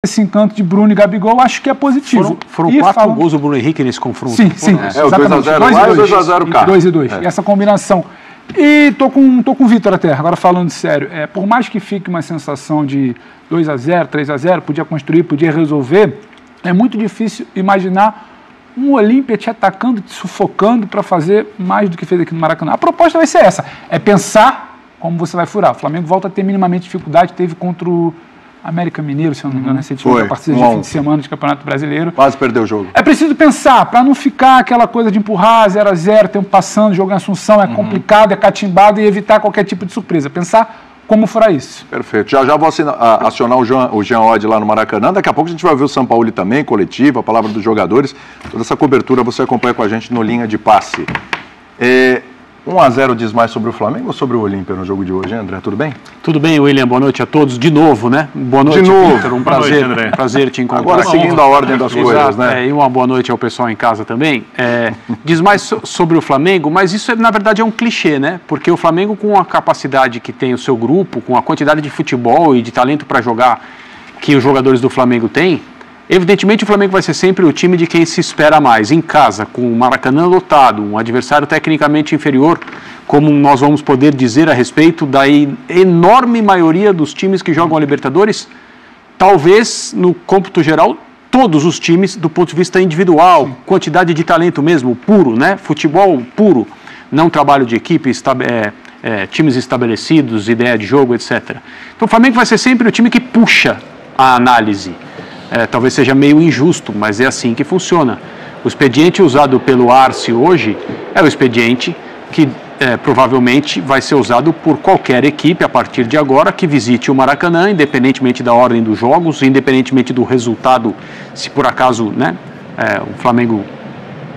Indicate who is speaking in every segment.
Speaker 1: esse encanto de Bruno e Gabigol, acho que é positivo.
Speaker 2: Foram 4 gols do Bruno Henrique nesse confronto.
Speaker 1: Sim,
Speaker 3: o 2x0 lá e o 2x0 cá.
Speaker 1: 2 e 2. E essa combinação. E tô com o Vitor até, agora falando sério. Por mais que fique uma sensação de 2x0, 3x0, podia construir, podia resolver, é muito difícil imaginar um Olímpia te atacando, te sufocando para fazer mais do que fez aqui no Maracanã. A proposta vai ser essa, é pensar como você vai furar. O Flamengo volta a ter minimamente dificuldade, teve contra o América Mineiro, se eu não me engano, recentemente, a partida de fim de semana de Campeonato Brasileiro.
Speaker 3: Quase perdeu o jogo.
Speaker 1: É preciso pensar, para não ficar aquela coisa de empurrar 0x0, tempo passando, jogo em Assunção, é complicado, é catimbado e evitar qualquer tipo de surpresa. Pensar como furar isso.
Speaker 3: Perfeito. Já vou acionar o Jean Oddi lá no Maracanã. Daqui a pouco a gente vai ver o São Paulo também, coletiva, a palavra dos jogadores. Toda essa cobertura você acompanha com a gente no Linha de Passe. 1x0 diz mais sobre o Flamengo ou sobre o Olímpia no jogo de hoje, hein, André? Tudo bem?
Speaker 2: Tudo bem, William. Boa noite a todos. De novo, né? Boa noite, Victor. Um prazer, André. Prazer te encontrar.
Speaker 3: Agora seguindo a ordem das coisas, né?
Speaker 2: E uma boa noite ao pessoal em casa também. Diz mais sobre o Flamengo, mas isso, na verdade, é um clichê, né? Porque o Flamengo, com a capacidade que tem o seu grupo, com a quantidade de futebol e de talento para jogar que os jogadores do Flamengo têm, evidentemente o Flamengo vai ser sempre o time de quem se espera mais. Em casa, com o Maracanã lotado, um adversário tecnicamente inferior, como nós vamos poder dizer a respeito da enorme maioria dos times que jogam a Libertadores, talvez no cômputo geral, todos os times do ponto de vista individual, quantidade de talento mesmo, puro, né? Futebol puro, não trabalho de equipe, times estabelecidos, ideia de jogo, etc. Então o Flamengo vai ser sempre o time que puxa a análise. Talvez seja meio injusto, mas é assim que funciona. O expediente usado pelo Arce hoje é o expediente que provavelmente vai ser usado por qualquer equipe a partir de agora que visite o Maracanã, independentemente da ordem dos jogos, independentemente do resultado, se por acaso, né, o Flamengo,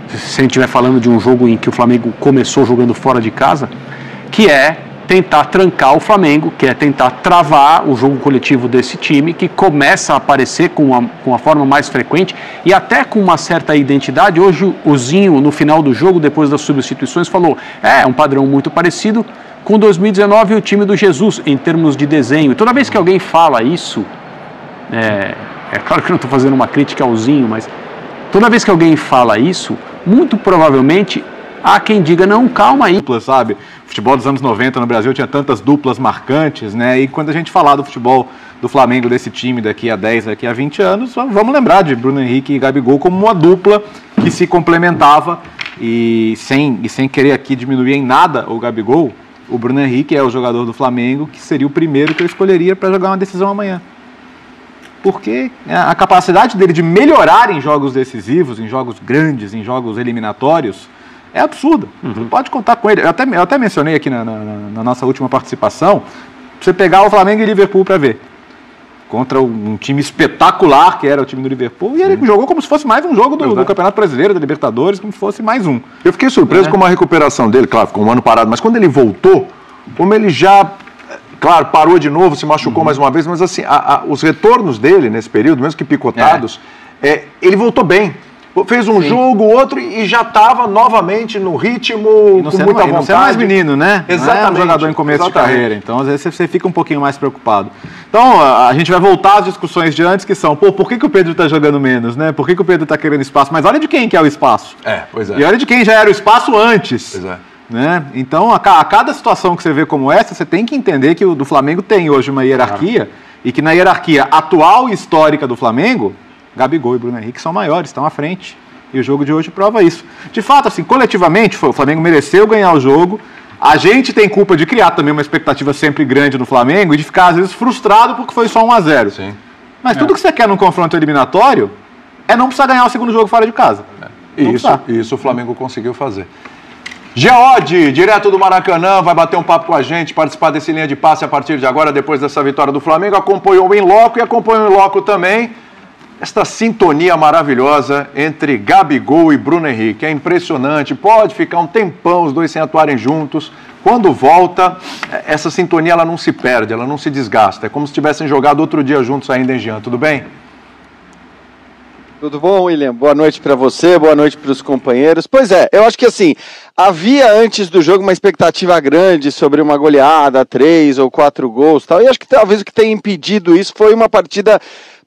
Speaker 2: se a gente estiver falando de um jogo em que o Flamengo começou jogando fora de casa, que é tentar trancar o Flamengo, que é tentar travar o jogo coletivo desse time, que começa a aparecer com a forma mais frequente e até com uma certa identidade. Hoje o Zinho, no final do jogo, depois das substituições, falou, um padrão muito parecido com 2019 o time do Jesus, em termos de desenho. E toda vez que alguém fala isso, é claro que eu não estou fazendo uma crítica ao Zinho, mas toda vez que alguém fala isso, muito provavelmente há quem diga, não, calma aí.
Speaker 4: Dupla, sabe? O futebol dos anos 90 no Brasil tinha tantas duplas marcantes, né? E quando a gente falar do futebol do Flamengo, desse time daqui a 10, daqui a 20 anos, vamos lembrar de Bruno Henrique e Gabigol como uma dupla que se complementava e sem querer aqui diminuir em nada o Gabigol, o Bruno Henrique é o jogador do Flamengo que seria o primeiro que eu escolheria para jogar uma decisão amanhã. Porque a capacidade dele de melhorar em jogos decisivos, em jogos grandes, em jogos eliminatórios, é absurda. Pode contar com ele. Eu até mencionei aqui na nossa última participação, você pegar o Flamengo e Liverpool para ver. Contra um time espetacular, que era o time do Liverpool, e ele jogou como se fosse mais um jogo do Campeonato Brasileiro, da Libertadores, como se fosse mais um.
Speaker 3: Eu fiquei surpreso com a recuperação dele, claro, ficou um ano parado, mas quando ele voltou, como ele já, claro, parou de novo, se machucou mais uma vez, mas assim, os retornos dele nesse período, mesmo que picotados, ele voltou bem. Fez um jogo, outro, e já estava novamente no ritmo, com muita vontade.
Speaker 4: Você é mais menino, né?
Speaker 3: Exatamente.
Speaker 4: Não é um jogador em começo de carreira, então às vezes você fica um pouquinho mais preocupado. Então a gente vai voltar às discussões de antes, que são, por que o Pedro está jogando menos, né? Por que o Pedro está querendo espaço? Mas olha de quem que é o espaço.
Speaker 3: Pois é.
Speaker 4: E olha de quem já era o espaço antes.
Speaker 3: Pois é.
Speaker 4: Né? Então, a cada situação que você vê como essa, você tem que entender que o do Flamengo tem hoje uma hierarquia, e que na hierarquia atual e histórica do Flamengo, Gabigol e Bruno Henrique são maiores, estão à frente. E o jogo de hoje prova isso. De fato, assim, coletivamente, o Flamengo mereceu ganhar o jogo. A gente tem culpa de criar também uma expectativa sempre grande no Flamengo e de ficar, às vezes, frustrado porque foi só 1-0.
Speaker 3: Sim.
Speaker 4: Mas tudo que você quer num confronto eliminatório é não precisar ganhar o segundo jogo fora de casa.
Speaker 3: Isso o Flamengo conseguiu fazer. Jean Oddi, direto do Maracanã, vai bater um papo com a gente, participar desse Linha de Passe a partir de agora, depois dessa vitória do Flamengo. Acompanhou o In Loco e acompanhou o In Loco também esta sintonia maravilhosa entre Gabigol e Bruno Henrique. É impressionante, pode ficar um tempão os dois sem atuarem juntos. Quando volta, essa sintonia ela não se perde, ela não se desgasta. É como se tivessem jogado outro dia juntos ainda em Jean. Tudo bem?
Speaker 5: Tudo bom, William? Boa noite para você, boa noite para os companheiros. Pois é, eu acho que assim, havia antes do jogo uma expectativa grande sobre uma goleada, 3 ou 4 gols e tal, e acho que talvez o que tenha impedido isso foi uma partida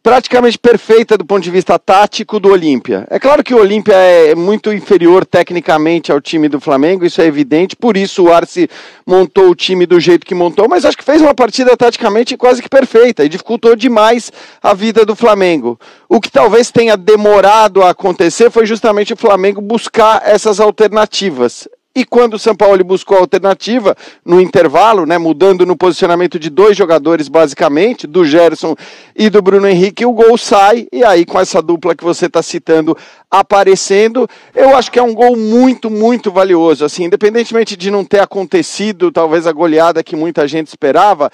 Speaker 5: praticamente perfeita do ponto de vista tático do Olímpia. É claro que o Olímpia é muito inferior tecnicamente ao time do Flamengo, isso é evidente, por isso o Arce montou o time do jeito que montou, mas acho que fez uma partida taticamente quase que perfeita e dificultou demais a vida do Flamengo. O que talvez tenha demorado a acontecer foi justamente o Flamengo buscar essas alternativas. E quando o Sampaoli buscou a alternativa, no intervalo, né, mudando no posicionamento de 2 jogadores basicamente, do Gerson e do Bruno Henrique, o gol sai, e aí com essa dupla que você está citando aparecendo, eu acho que é um gol muito, muito valioso. Assim, independentemente de não ter acontecido talvez a goleada que muita gente esperava,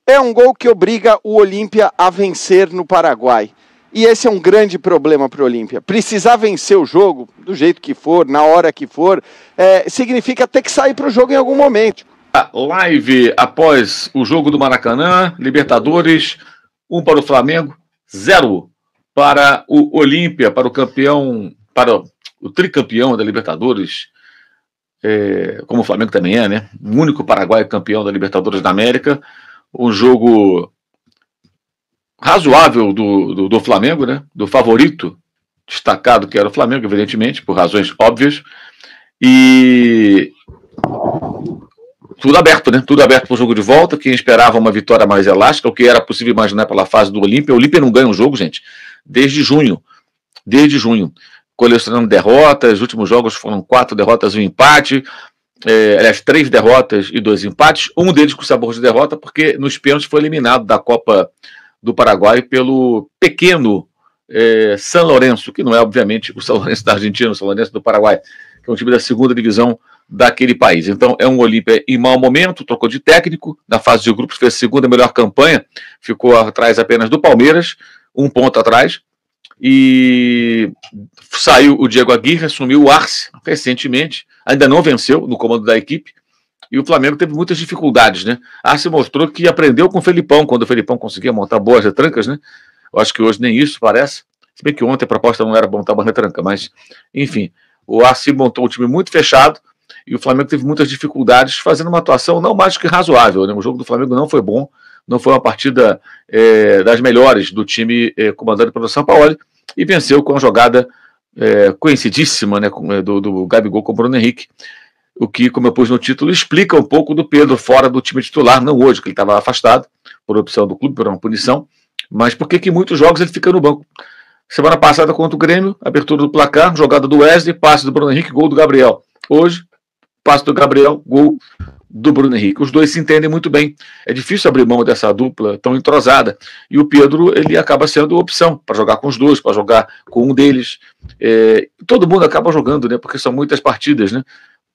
Speaker 5: é um gol que obriga o Olímpia a vencer no Paraguai. E esse é um grande problema para o Olímpia. Precisar vencer o jogo, do jeito que for, na hora que for, significa ter que sair para o jogo em algum momento.
Speaker 6: Live após o jogo do Maracanã, Libertadores, 1 para o Flamengo, 0 para o Olímpia, para o campeão, para o tricampeão da Libertadores, como o Flamengo também é, né? O único paraguaio campeão da Libertadores da América. Um jogo razoável do Flamengo, né? Do favorito destacado que era o Flamengo, evidentemente, por razões óbvias. E tudo aberto, né? Tudo aberto para o jogo de volta. Quem esperava uma vitória mais elástica, o que era possível imaginar pela fase do Olímpia. O Olímpia não ganha um jogo, gente, desde junho. Desde junho. Colecionando derrotas. Os últimos jogos foram 4 derrotas e 1 empate. Aliás, 3 derrotas e 2 empates. Um deles com sabor de derrota, porque nos pênaltis foi eliminado da Copa do Paraguai pelo pequeno San Lorenzo, que não é, obviamente, o San Lorenzo da Argentina, o San Lorenzo do Paraguai, que é um time da 2ª divisão daquele país. Então, é um Olímpia em mau momento, trocou de técnico, na fase de grupos fez a 2ª melhor campanha, ficou atrás apenas do Palmeiras, 1 ponto atrás, e saiu o Diego Aguirre, assumiu o Arce recentemente, ainda não venceu no comando da equipe, e o Flamengo teve muitas dificuldades, né? Arce mostrou que aprendeu com o Felipão, quando o Felipão conseguia montar boas retrancas, né? Eu acho que hoje nem isso parece. Se bem que ontem a proposta não era montar uma retranca, mas, enfim, o Arce montou um time muito fechado e o Flamengo teve muitas dificuldades, fazendo uma atuação não mais que razoável, né? O jogo do Flamengo não foi bom, não foi uma partida das melhores do time comandado pelo Sampaoli, e venceu com uma jogada conhecidíssima, né, do Gabigol com o Bruno Henrique. O que, como eu pus no título, explica um pouco do Pedro fora do time titular, não hoje, que ele estava afastado por opção do clube, por uma punição, mas porque que muitos jogos ele fica no banco. Semana passada contra o Grêmio, abertura do placar, jogada do Wesley, passe do Bruno Henrique, gol do Gabriel. Hoje, passe do Gabriel, gol do Bruno Henrique. Os dois se entendem muito bem. É difícil abrir mão dessa dupla tão entrosada. E o Pedro, ele acaba sendo opção para jogar com os dois, para jogar com um deles. Todo mundo acaba jogando, né? Porque são muitas partidas, né?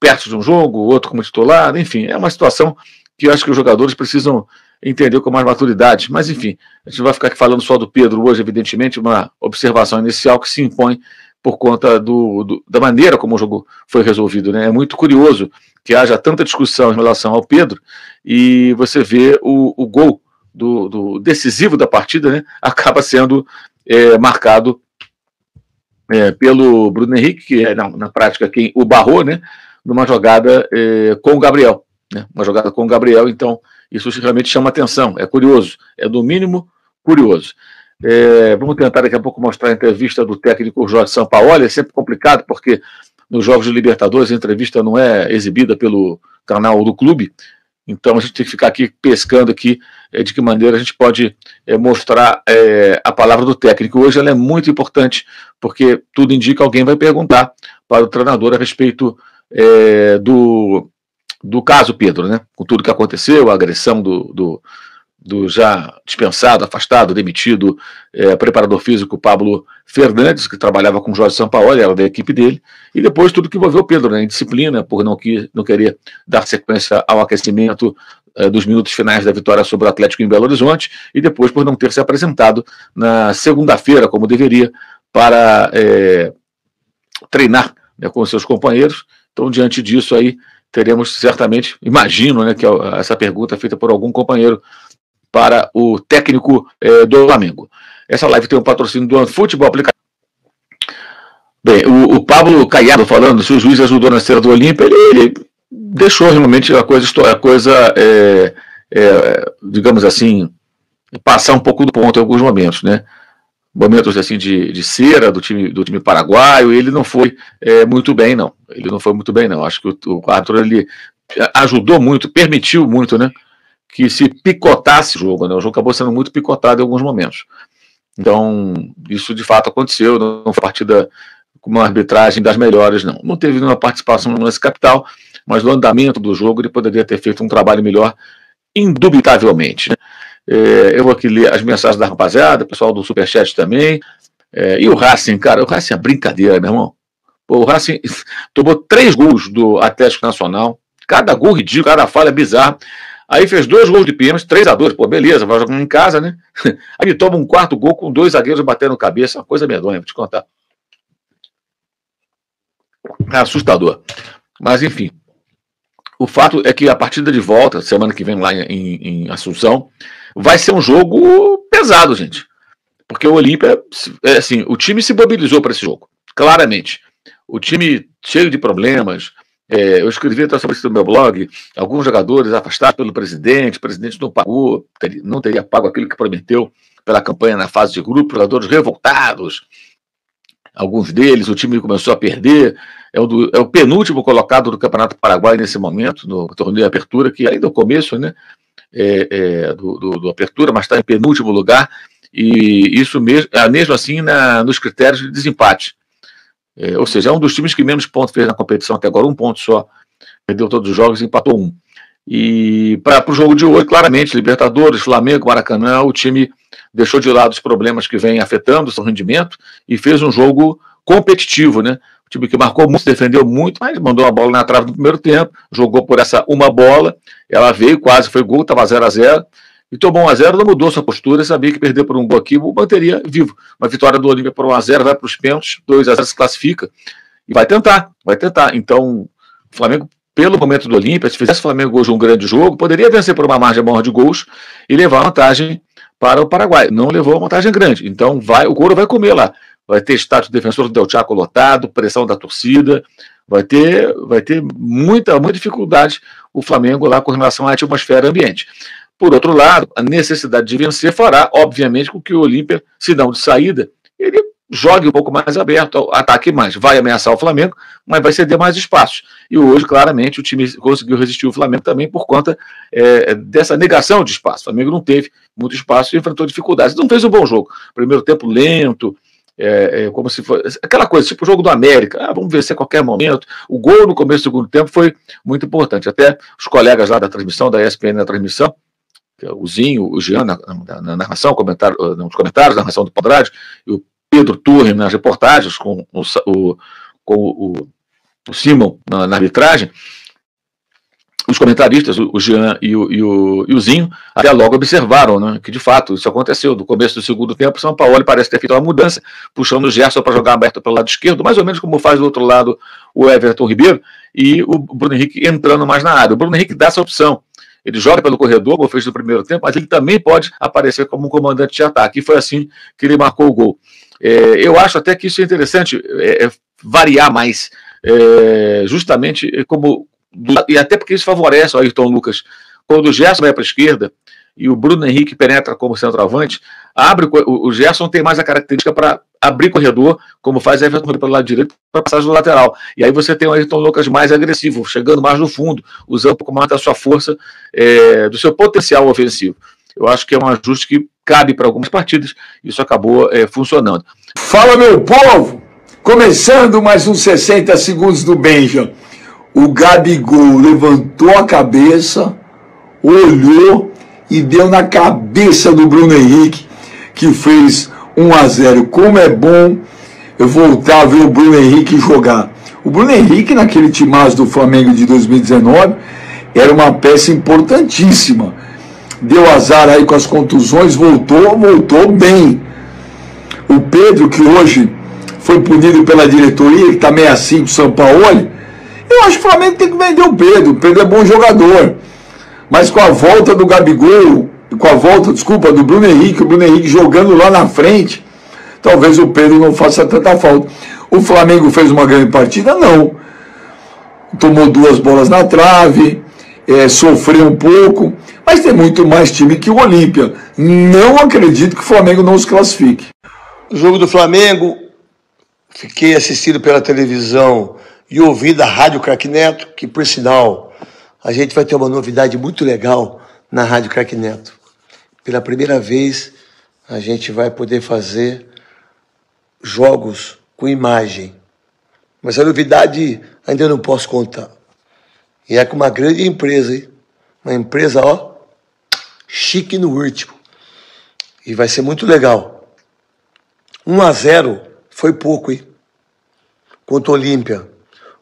Speaker 6: Perto de um jogo, outro como titular, enfim, é uma situação que eu acho que os jogadores precisam entender com mais maturidade. Mas, enfim, a gente vai ficar aqui falando só do Pedro hoje, evidentemente, uma observação inicial que se impõe por conta da maneira como o jogo foi resolvido, né? É muito curioso que haja tanta discussão em relação ao Pedro e você vê o gol do decisivo da partida, né? Acaba sendo marcado pelo Bruno Henrique, que é, na prática, quem o barrou, né? Numa jogada com o Gabriel, né? Uma jogada com o Gabriel, então isso realmente chama atenção, é curioso, é no mínimo curioso. Vamos tentar daqui a pouco mostrar a entrevista do técnico Jorge Sampaoli. É sempre complicado porque nos jogos de Libertadores a entrevista não é exibida pelo canal do clube, então a gente tem que ficar aqui pescando aqui de que maneira a gente pode mostrar a palavra do técnico. Hoje ela é muito importante porque tudo indica que alguém vai perguntar para o treinador a respeito do caso Pedro, né? Com tudo que aconteceu, a agressão do já dispensado, afastado, demitido preparador físico Pablo Fernandes, que trabalhava com o Jorge Sampaoli, era da equipe dele, e depois tudo que envolveu o Pedro, né? Indisciplina, por não querer dar sequência ao aquecimento dos minutos finais da vitória sobre o Atlético em Belo Horizonte, e depois por não ter se apresentado na segunda-feira, como deveria, para treinar, né, com os seus companheiros. Então, diante disso aí, teremos certamente, imagino, né, que essa pergunta é feita por algum companheiro para o técnico do Flamengo. Essa live tem um patrocínio do Futebol Aplicativo. Bem, o Pablo Caiado falando, se o juiz ajudou na cena do Olímpia, ele deixou realmente a coisa digamos assim, passar um pouco do ponto em alguns momentos, né? momentos assim de cera do time paraguaio, ele não foi muito bem, não. Ele não foi muito bem, não. Acho que o árbitro ele ajudou muito, permitiu muito, né, que se picotasse o jogo, né? O jogo acabou sendo muito picotado em alguns momentos. Então, isso de fato aconteceu, não foi partida com uma arbitragem das melhores, não. Não teve nenhuma participação no lance capital, mas no andamento do jogo ele poderia ter feito um trabalho melhor, indubitavelmente, né? Eu vou aqui ler as mensagens da rapaziada, pessoal do Superchat também. E o Racing, cara, o Racing é brincadeira, meu irmão. Pô, o Racing tomou 3 gols do Atlético Nacional, cada gol ridículo, cada falha bizarra. Aí fez 2 gols de pênalti, 3-2, pô, beleza, vai jogando em casa, né? Aí toma um 4º gol com 2 zagueiros batendo cabeça, uma coisa medonha, vou te contar. É assustador. Mas, enfim, o fato é que a partida de volta, semana que vem lá em Assunção, vai ser um jogo pesado, gente. Porque o Olímpia, assim, o time se mobilizou para esse jogo, claramente. O time cheio de problemas. Eu escrevi até sobre isso no meu blog, alguns jogadores afastados pelo presidente, o presidente não teria pago aquilo que prometeu pela campanha na fase de grupo, jogadores revoltados, alguns deles, o time começou a perder, é o penúltimo colocado do Campeonato Paraguai nesse momento, no torneio de apertura, que ainda é o começo, né, do apertura, mas está em penúltimo lugar, e isso mesmo assim nos critérios de desempate. Ou seja, é um dos times que menos pontos fez na competição até agora, 1 ponto só, perdeu todos os jogos e empatou 1. E para o jogo de hoje, claramente, Libertadores, Flamengo, Maracanã, o time deixou de lado os problemas que vêm afetando o seu rendimento e fez um jogo competitivo, né? O time que marcou muito, defendeu muito, mas mandou a bola na trave no primeiro tempo, jogou por essa uma bola, ela veio, quase foi gol, estava 0-0, e tomou 1-0, não mudou sua postura, sabia que perder por um gol aqui o manteria vivo. Uma vitória do Olímpia por 1-0, vai para os pênaltis, 2-0 se classifica, e vai tentar. Então, o Flamengo, pelo momento do Olímpia, se fizesse o Flamengo hoje um grande jogo, poderia vencer por uma margem maior de gols e levar vantagem para o Paraguai. Não levou uma vantagem grande, então o couro vai comer lá. Vai ter estádio defensor do Del Chaco lotado, pressão da torcida, vai ter muita dificuldade o Flamengo lá com relação à atmosfera ambiente. Por outro lado, a necessidade de vencer fará, obviamente, com que o Olímpia, se não de saída, ele jogue um pouco mais aberto, ataque mais, vai ameaçar o Flamengo, mas vai ceder mais espaços. E hoje, claramente, o time conseguiu resistir o Flamengo também por conta dessa negação de espaço. O Flamengo não teve muito espaço e enfrentou dificuldades. Não fez um bom jogo. Primeiro tempo lento, como se fosse aquela coisa, tipo o jogo do América, vamos vencer a qualquer momento. O gol no começo do segundo tempo foi muito importante. Até os colegas lá da transmissão, da ESPN na transmissão, o Zinho, o Jean na narração, nos comentários, na narração do Pondrade, e o Pedro Turri nas reportagens, com o Simon na arbitragem, os comentaristas, o Jean e o Zinho, até logo observaram, né, que de fato isso aconteceu. No começo do segundo tempo, o São Paulo parece ter feito uma mudança, puxando o Gerson para jogar aberto pelo lado esquerdo, mais ou menos como faz do outro lado o Everton Ribeiro, e o Bruno Henrique entrando mais na área. O Bruno Henrique dá essa opção. Ele joga pelo corredor, como fez no primeiro tempo, mas ele também pode aparecer como um comandante de ataque. E foi assim que ele marcou o gol. Eu acho até que isso é interessante, variar mais, justamente e até porque isso favorece o Ayrton Lucas. Quando o Gerson vai para a esquerda e o Bruno Henrique penetra como centroavante, o Gerson tem mais a característica para abrir corredor, como faz Everton pelo lado direito, para passagem do lateral. E aí você tem o Ayrton Lucas mais agressivo, chegando mais no fundo, usando um pouco mais da sua força, do seu potencial ofensivo. Eu acho que é um ajuste que cabe para algumas partidas, e isso acabou funcionando.
Speaker 7: Fala, meu povo! Começando mais uns 60 segundos do Benja. O Gabigol levantou a cabeça, olhou e deu na cabeça do Bruno Henrique, que fez 1-0. Como é bom eu voltar a ver o Bruno Henrique jogar. O Bruno Henrique, naquele timaço do Flamengo de 2019, era uma peça importantíssima. Deu azar aí com as contusões, voltou bem. O Pedro, que hoje foi punido pela diretoria, que está meio assim com o Sampaoli, eu acho que o Flamengo tem que vender o Pedro. O Pedro é bom jogador. Mas com a volta do Gabigol, do Bruno Henrique, o Bruno Henrique jogando lá na frente, talvez o Pedro não faça tanta falta. O Flamengo fez uma grande partida? Não. Tomou 2 bolas na trave, sofreu um pouco, mas tem muito mais time que o Olímpia. Não acredito que o Flamengo não se classifique. O jogo do Flamengo, fiquei assistindo pela televisão e ouvindo a Rádio Craque Neto, que, por sinal, a gente vai ter uma novidade muito legal na Rádio Craque Neto. Pela primeira vez, a gente vai poder fazer jogos com imagem. Mas a novidade ainda não posso contar. E é com uma grande empresa, hein? Uma empresa, ó, chique no último. E vai ser muito legal. 1-0 foi pouco, hein? Contra o Olímpia.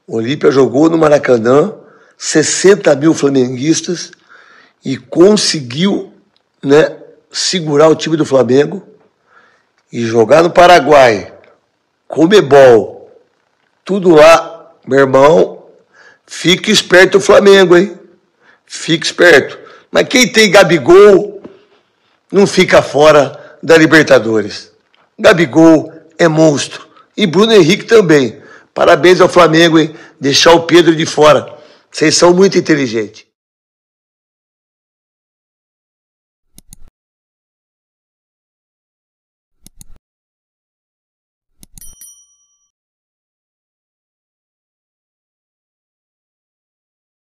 Speaker 7: O Olímpia jogou no Maracanã, 60 mil flamenguistas, e conseguiu, né, segurar o time do Flamengo e jogar no Paraguai, Comebol, tudo lá, meu irmão. Fique esperto o Flamengo, hein? Fique esperto. Mas quem tem Gabigol não fica fora da Libertadores. Gabigol é monstro. E Bruno Henrique também. Parabéns ao Flamengo, hein? Deixar o Pedro de fora. Vocês são muito inteligentes.